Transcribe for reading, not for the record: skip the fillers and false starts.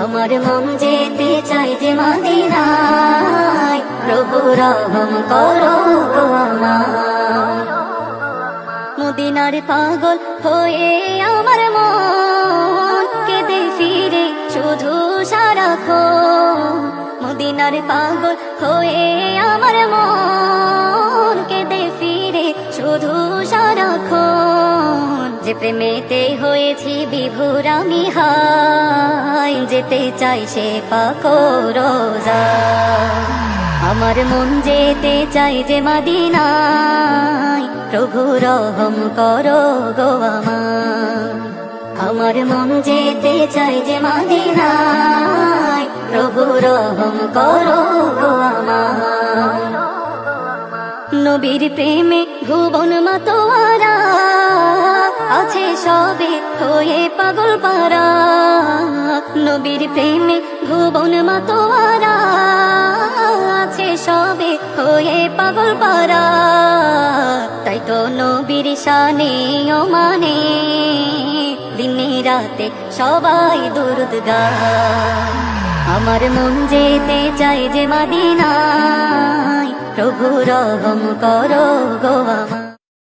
আমার মন যেতে চাই যে মদিনায়, প্রভু রহম করো গো আমার। মদিনার পাগল হয়ে আমার মন কেঁদে ফিরে শুধু সারাক্ষণ। মদিনার পাগল হয়ে আমার মন কেঁদে ফিরে শুধু সারাক্ষণ। যে প্রেমেতে হয়েছি বিভোর আমি হায়, যেতে চাই সে পাক রোজা। আমার মন যেতে চাই যে মদিনায়, প্রভু রহম করো গো আমার। আমার মন যেতে চাই যে মদিনায়, প্রভু রহম করো গো আমার। নবীর প্রেমে ভুবন মাতোয়ারা আছে সবে হয়ে পাগল পারা। নবীর প্রেমে ভুবন মাতোয়ারা আছে সবে হয়ে পাগল পারা। তাই তো নবীর শানে ও মানে দিনে রাতে সবাই দুরুদ গায়। আমার মন যেতে চাই যে মদিনায়, প্রভু রহম করো গো আমার।